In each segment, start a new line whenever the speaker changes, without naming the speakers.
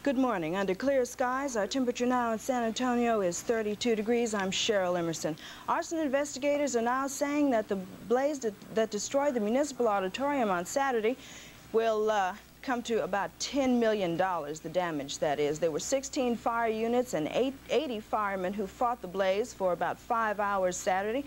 Good morning. Under clear skies, our temperature now in San Antonio is 32 degrees. I'm Cheryl Emerson. Arson investigators are now saying that the blaze that destroyed the Municipal Auditorium on Saturday will come to about $10 million, the damage that is. There were 16 fire units and 80 firemen who fought the blaze for about 5 hours Saturday.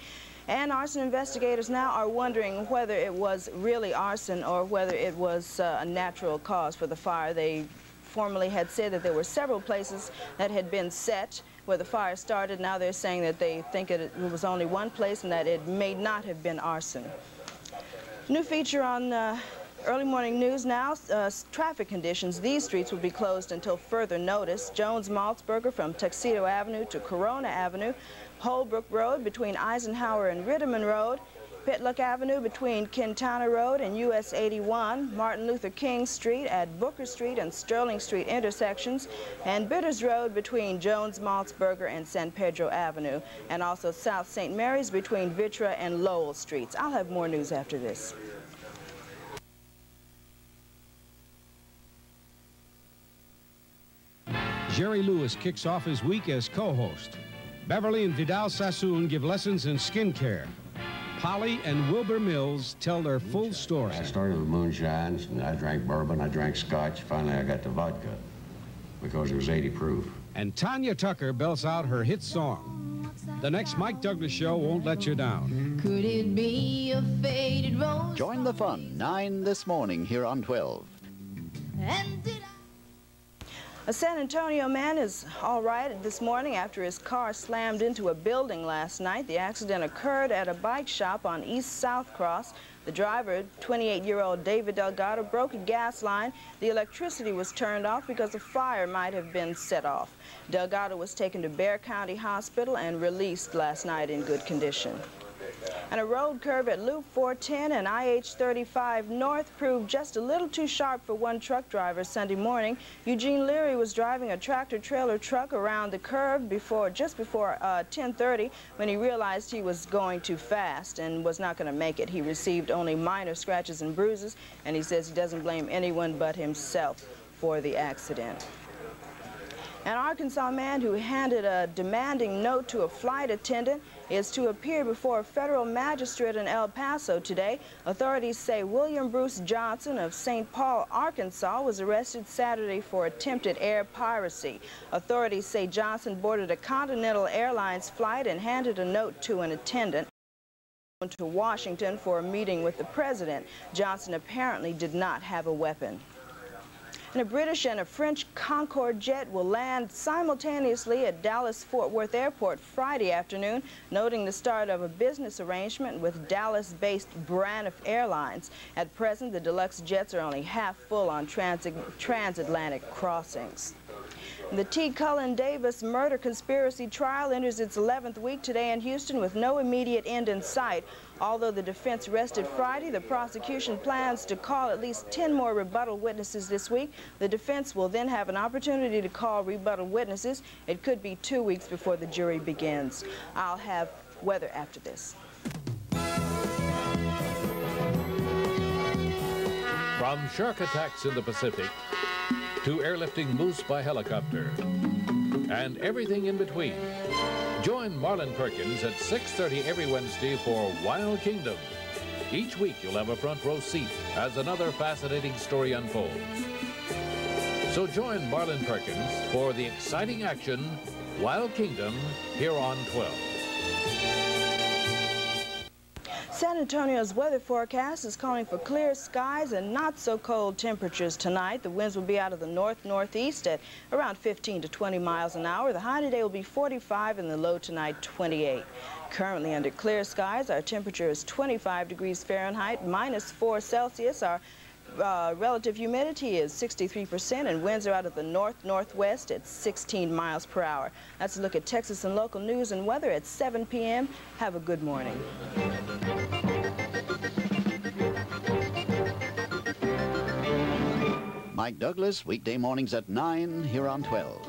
And arson investigators now are wondering whether it was really arson or whether it was a natural cause for the fire. They formerly had said that there were several places that had been set where the fire started. Now they're saying that they think it was only one place and that it may not have been arson. New feature on early morning news now, traffic conditions. These streets will be closed until further notice. Jones-Maltzberger from Tuxedo Avenue to Corona Avenue, Holbrook Road between Eisenhower and Ritterman Road, Pitlock Avenue between Quintana Road and US 81, Martin Luther King Street at Booker Street and Sterling Street intersections, and Bitters Road between Jones-Maltzberger and San Pedro Avenue, and also South St. Mary's between Vitra and Lowell Streets. I'll have more news after this.
Jerry Lewis kicks off his week as co-host. Beverly and Vidal Sassoon give lessons in skincare. Polly and Wilbur Mills tell their full story.
I started with moonshines, and I drank bourbon, I drank scotch. Finally, I got to vodka because it was 80 proof.
And Tanya Tucker belts out her hit song. The next Mike Douglas show won't let you down.
Could it be a faded rose?
Join the fun, 9 this morning here on 12.
And did
A San Antonio man is all right this morning after his car slammed into a building last night. The accident occurred at a bike shop on East South Cross. The driver, 28-year-old David Delgado, broke a gas line. The electricity was turned off because a fire might have been set off. Delgado was taken to Bexar County Hospital and released last night in good condition. And a road curve at Loop 410 and IH-35 North proved just a little too sharp for one truck driver Sunday morning. Eugene Leary was driving a tractor-trailer truck around the curve just before 10:30 when he realized he was going too fast and was not going to make it. He received only minor scratches and bruises, and he says he doesn't blame anyone but himself for the accident. An Arkansas man who handed a demanding note to a flight attendant is to appear before a federal magistrate in El Paso today. Authorities say William Bruce Johnson of St. Paul, Arkansas, was arrested Saturday for attempted air piracy. Authorities say Johnson boarded a Continental Airlines flight and handed a note to an attendant to Washington for a meeting with the president. Johnson apparently did not have a weapon. And a British and a French Concorde jet will land simultaneously at Dallas-Fort Worth Airport Friday afternoon, noting the start of a business arrangement with Dallas-based Braniff Airlines. At present, the deluxe jets are only half full on transatlantic crossings. The T. Cullen Davis murder conspiracy trial enters its 11th week today in Houston with no immediate end in sight. Although the defense rested Friday, the prosecution plans to call at least 10 more rebuttal witnesses this week. The defense will then have an opportunity to call rebuttal witnesses. It could be 2 weeks before the jury begins. I'll have weather after this.
From shark attacks in the Pacific to airlifting moose by helicopter and everything in between. Join Marlon Perkins at 6:30 every Wednesday for Wild Kingdom. Each week you'll have a front row seat as another fascinating story unfolds. So join Marlon Perkins for the exciting action Wild Kingdom here on 12.
San Antonio's weather forecast is calling for clear skies and not so cold temperatures tonight. The winds will be out of the north-northeast at around 15 to 20 miles an hour. The high today will be 45 and the low tonight 28. Currently under clear skies, our temperature is 25 degrees Fahrenheit, -4 Celsius. Our relative humidity is 63% and winds are out of the north-northwest at 16 miles per hour. That's a look at Texas and local news and weather at 7 p.m. Have a good morning.
Mike Douglas, weekday mornings at 9 here on 12.